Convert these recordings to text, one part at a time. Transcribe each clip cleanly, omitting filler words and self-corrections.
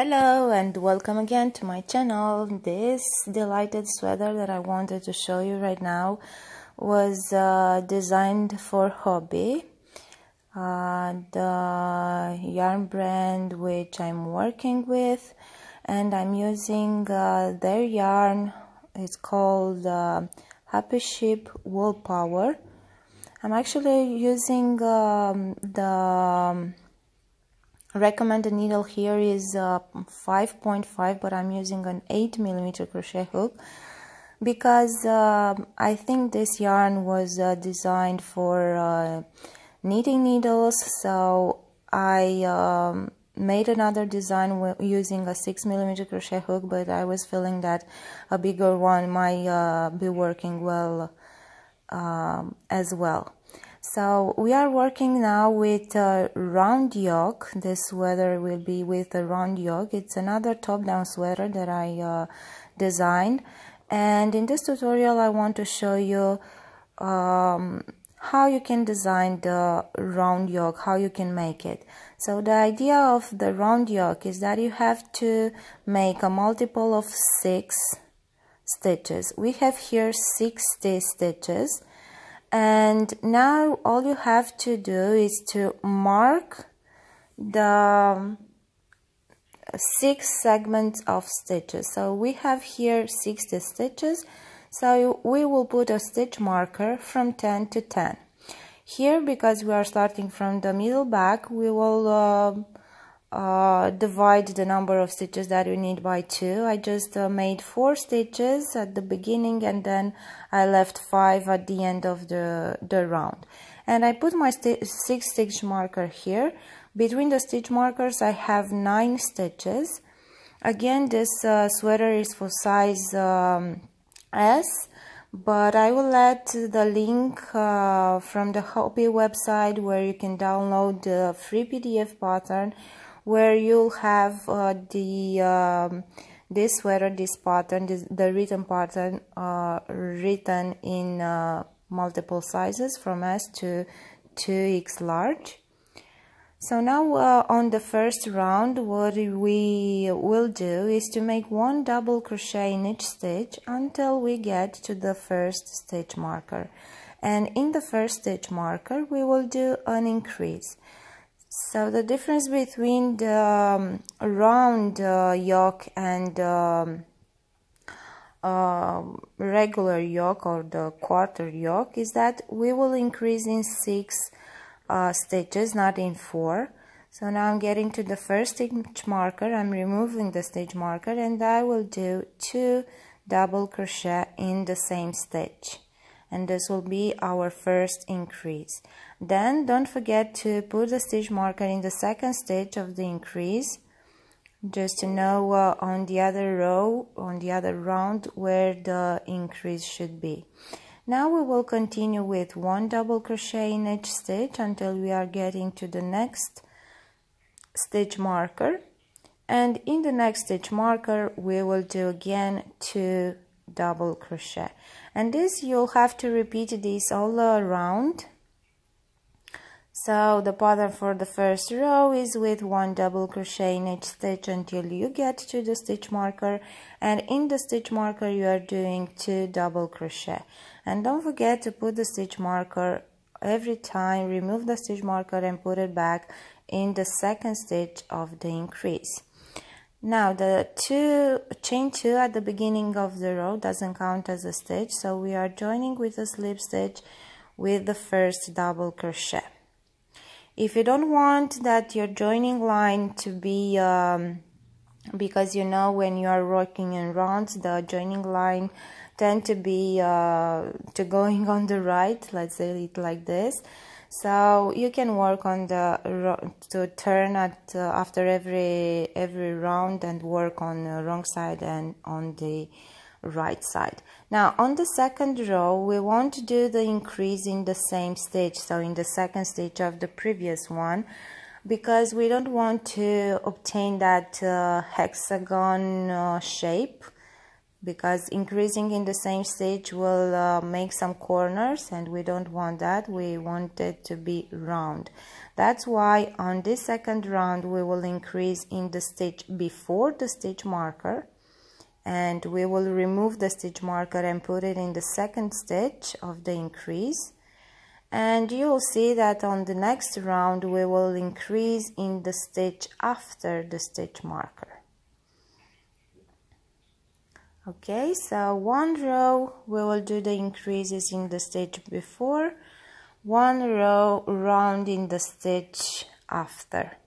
Hello and welcome again to my channel. This delighted sweater that I wanted to show you right now was designed for Hobbii, the yarn brand which I'm working with, and I'm using their yarn. It's called Happy Sheep Wool Power. I'm actually using the recommended needle here is 5.5, but I'm using an 8mm crochet hook because I think this yarn was designed for knitting needles, so I made another design using a 6mm crochet hook, but I was feeling that a bigger one might be working well as well. So we are working now with a round yoke. This sweater will be with a round yoke. It's another top-down sweater that I designed, and in this tutorial I want to show you how you can design the round yoke, how you can make it. So the idea of the round yoke is that you have to make a multiple of 6 stitches. We have here 60 stitches. And now all you have to do is to mark the 6 segments of stitches. So we have here 60 stitches, so we will put a stitch marker from 10 to 10. Here, because we are starting from the middle back, we will divide the number of stitches that we need by 2. I just made 4 stitches at the beginning, and then I left 5 at the end of the round. And I put my 6 stitch marker here. Between the stitch markers I have 9 stitches. Again, this sweater is for size S, but I will add the link from the Hobbii website where you can download the free PDF pattern, where you'll have this sweater, this pattern, the written pattern written in multiple sizes from S to 2X large. So now on the first round, what we will do is to make 1 double crochet in each stitch until we get to the first stitch marker. And in the first stitch marker we will do an increase. So the difference between the round yoke and regular yoke or the quarter yoke is that we will increase in 6 stitches, not in 4. So now I'm getting to the first stitch marker, I'm removing the stitch marker, and I will do 2 double crochet in the same stitch. And this will be our first increase. Then don't forget to put the stitch marker in the second stitch of the increase, just to know on the other row, on the other round, where the increase should be. Now we will continue with 1 double crochet in each stitch until we are getting to the next stitch marker, and in the next stitch marker we will do again 2 double crochet, and this you'll have to repeat this all around. So the pattern for the first row is with 1 double crochet in each stitch until you get to the stitch marker, and in the stitch marker you are doing 2 double crochet. And don't forget to put the stitch marker every time, remove the stitch marker and put it back in the second stitch of the increase. Now the chain 2 at the beginning of the row doesn't count as a stitch, so we are joining with a slip stitch with the first double crochet. If you don't want that your joining line to be, because you know when you are working in rounds, the joining line tend to be to going on the right, let's say it like this. So you can work on the to turn at after every round and work on the wrong side and on the right side. Now on the second row we want to do the increase in the same stitch, so in the second stitch of the previous one, because we don't want to obtain that hexagon shape because increasing in the same stitch will make some corners, and we don't want that. We want it to be round. That's why on this second round we will increase in the stitch before the stitch marker, and we will remove the stitch marker and put it in the second stitch of the increase. And you will see that on the next round we will increase in the stitch after the stitch marker. Okay, so one row we will do the increases in the stitch before, one row round in the stitch after.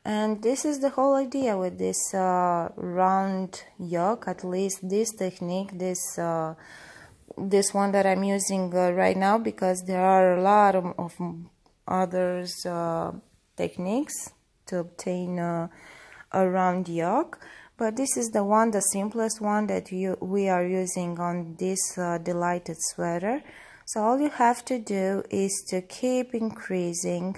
And this is the whole idea with this round yoke, at least this technique, this one that I'm using right now, because there are a lot of others techniques to obtain a round yoke, but this is the one, the simplest one that we are using on this delighted sweater. So all you have to do is to keep increasing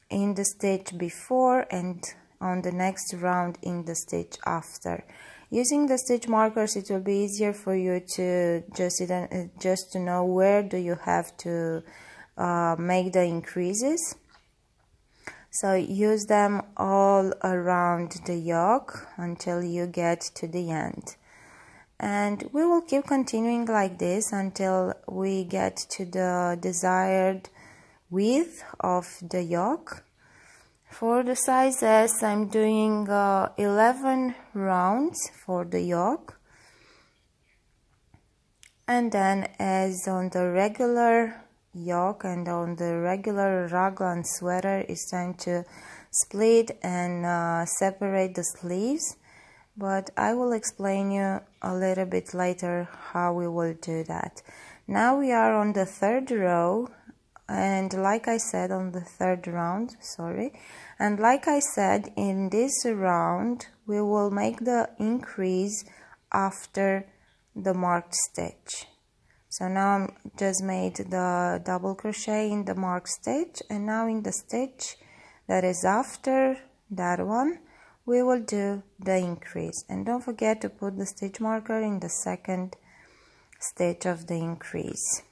in the stitch before and on the next round in the stitch after. Using the stitch markers, it will be easier for you to just to know where do you have to make the increases. So use them all around the yoke until you get to the end. And we will keep continuing like this until we get to the desired width of the yoke. For the size S, I'm doing 11 rounds for the yoke. And then as on the regular yoke and on the regular raglan sweater, it's time to split and separate the sleeves. But I will explain you a little bit later how we will do that. Now we are on the third row, and like I said, on the third round, and like I said, in this round we will make the increase after the marked stitch. So now I'm just made the double crochet in the marked stitch, and now in the stitch that is after that one we will do the increase. And don't forget to put the stitch marker in the second stitch of the increase.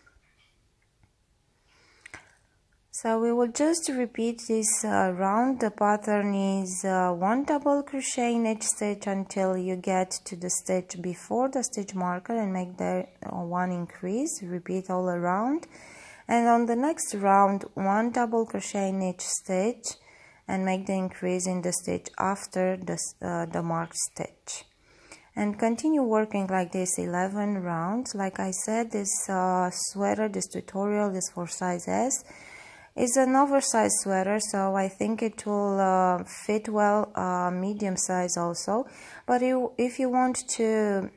So we will just repeat this round. The pattern is 1 double crochet in each stitch until you get to the stitch before the stitch marker and make the one increase. Repeat all around, and on the next round 1 double crochet in each stitch and make the increase in the stitch after the marked stitch. And continue working like this 11 rounds. Like I said, this sweater, this tutorial is for size S. It's an oversized sweater, so I think it will fit well medium size also. But if you want to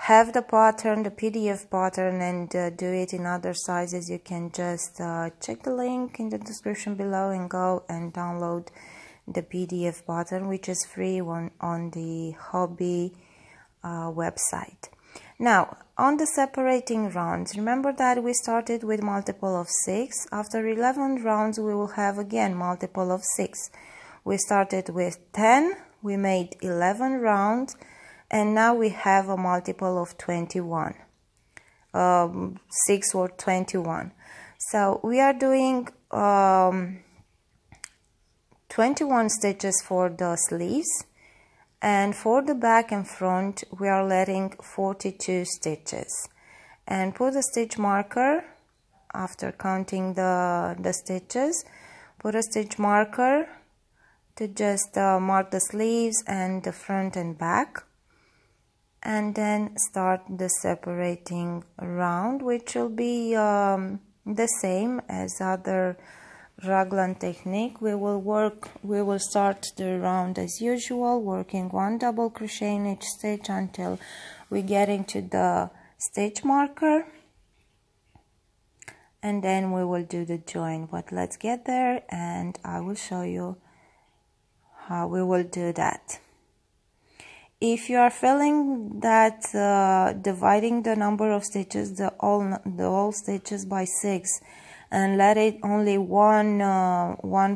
have the pattern, the PDF pattern, and do it in other sizes, you can just check the link in the description below and go and download the PDF pattern, which is free on the Hobbii website. Now, on the separating rounds, remember that we started with multiple of 6. After 11 rounds, we will have again multiple of 6. We started with 10, we made 11 rounds, and now we have a multiple of 21. 6 or 21. So we are doing 21 stitches for the sleeves. And for the back and front, we are letting 42 stitches. And put a stitch marker after counting the stitches. Put a stitch marker to just mark the sleeves and the front and back. And then start the separating round, which will be the same as other raglan technique. We will start the round as usual, working 1 double crochet in each stitch until we get into the stitch marker, and then we will do the join. But let's get there and I will show you how we will do that. If you are feeling that dividing the number of stitches, the all stitches by 6, and let it only one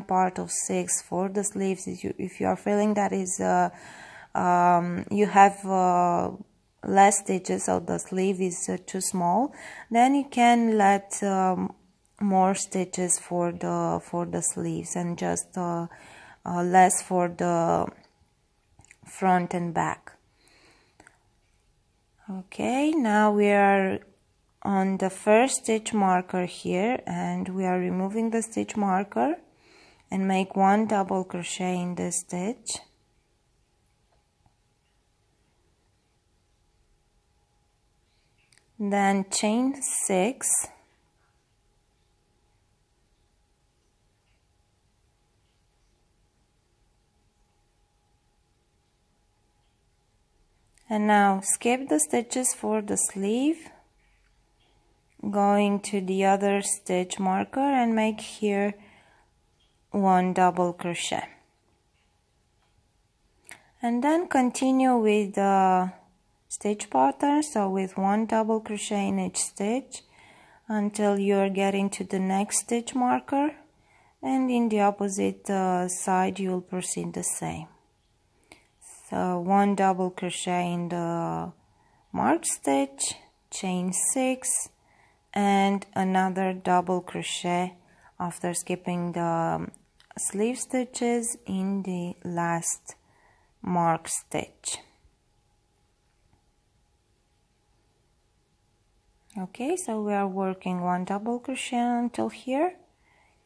part of 6 for the sleeves, if you are feeling that is you have less stitches, so the sleeve is too small, then you can let more stitches for the sleeves and just less for the front and back. Okay, now we are on the first stitch marker here, and we are removing the stitch marker and make 1 double crochet in this stitch. Then chain 6, and now skip the stitches for the sleeve, going to the other stitch marker and make here 1 double crochet, and then continue with the stitch pattern, so with 1 double crochet in each stitch until you're getting to the next stitch marker, and in the opposite side you'll proceed the same. So 1 double crochet in the marked stitch, chain 6, and another double crochet after skipping the sleeve stitches in the last marked stitch. Okay, so we are working 1 double crochet until here.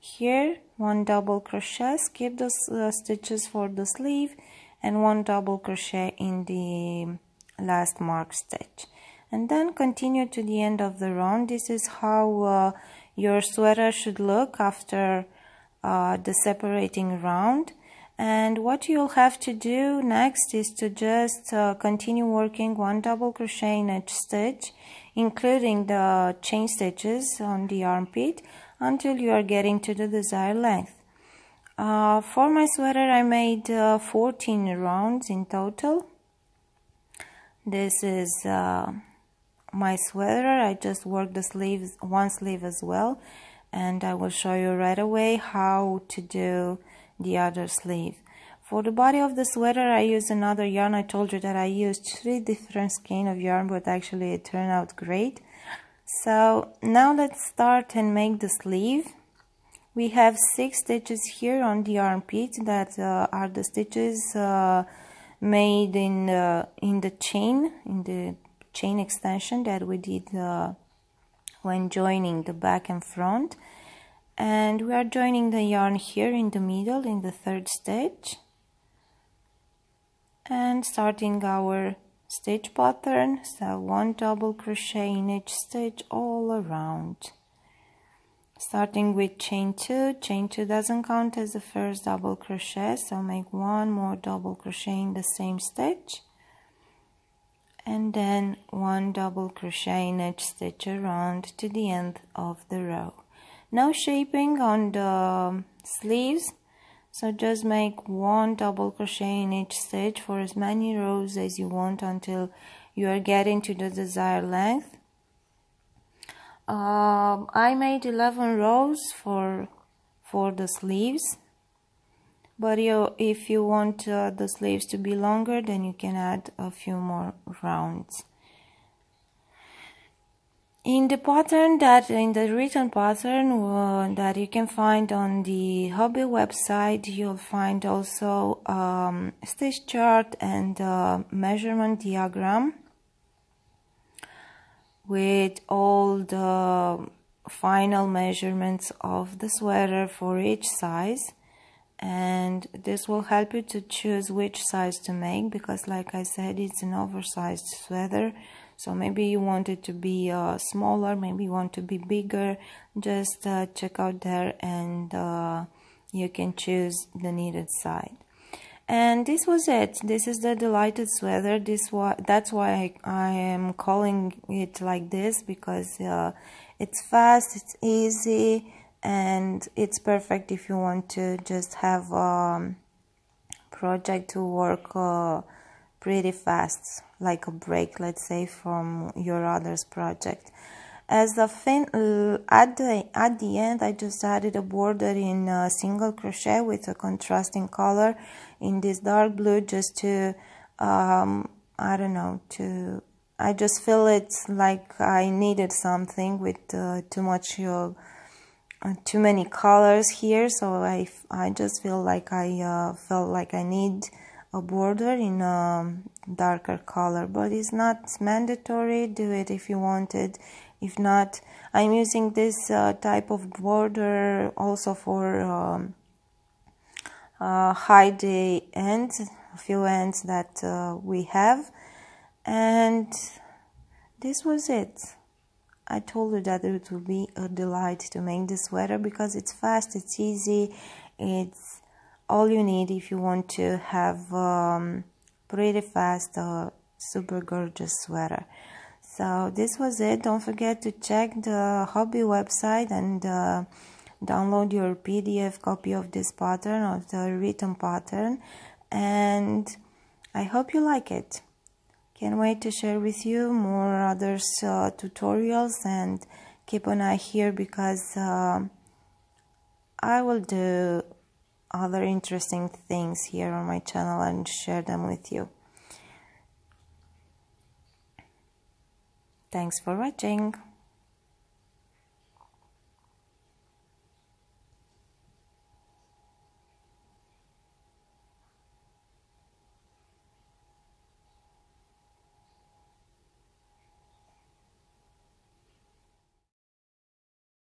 Here 1 double crochet, skip the stitches for the sleeve, and 1 double crochet in the last marked stitch, and then continue to the end of the round. This is how your sweater should look after the separating round. And what you'll have to do next is to just continue working 1 double crochet in each stitch, including the chain stitches on the armpit, until you are getting to the desired length. For my sweater I made 14 rounds in total. This is my sweater. I just worked the sleeves, one sleeve as well, and I will show you right away how to do the other sleeve. For the body of the sweater I used another yarn. I told you that I used 3 different skeins of yarn, but actually it turned out great. So now let's start and make the sleeve. We have 6 stitches here on the armpit that are the stitches made in the chain extension that we did when joining the back and front. And we are joining the yarn here in the middle in the 3rd stitch and starting our stitch pattern. So 1 double crochet in each stitch all around, starting with chain 2. Chain 2 doesn't count as the first double crochet, so make 1 more double crochet in the same stitch, and then 1 double crochet in each stitch around to the end of the row. No shaping on the sleeves, so just make 1 double crochet in each stitch for as many rows as you want until you are getting to the desired length. I made 11 rows for the sleeves, but if you want the sleeves to be longer, then you can add a few more rounds. In the pattern in the written pattern that you can find on the Hobbii website, you'll find also stitch chart and measurement diagram with all the final measurements of the sweater for each size, and this will help you to choose which size to make, because like I said, it's an oversized sweater. So maybe you want it to be smaller, maybe you want to be bigger. Just check out there and you can choose the needed size. And this was it. This is the delighted sweater. That's why I am calling it like this, because it's fast, it's easy, and it's perfect if you want to just have a project to work pretty fast, like a break, let's say, from your other's project. As the at the end, I just added a border in single crochet with a contrasting color in this dark blue, just to I don't know, I just feel it's like I needed something with too many colors here, so I just feel like I felt like I need a border in a darker color, but it's not mandatory. Do it if you want it. If not, I'm using this type of border also for hide the ends, a few ends that we have, and this was it. I told you that it would be a delight to make this sweater because it's fast, it's easy, it's all you need if you want to have pretty fast, super gorgeous sweater. So this was it. Don't forget to check the Hobbii website and download your PDF copy of this pattern, of the written pattern, and I hope you like it. Can't wait to share with you more other tutorials, and keep an eye here because I will do other interesting things here on my channel and share them with you. Thanks for watching.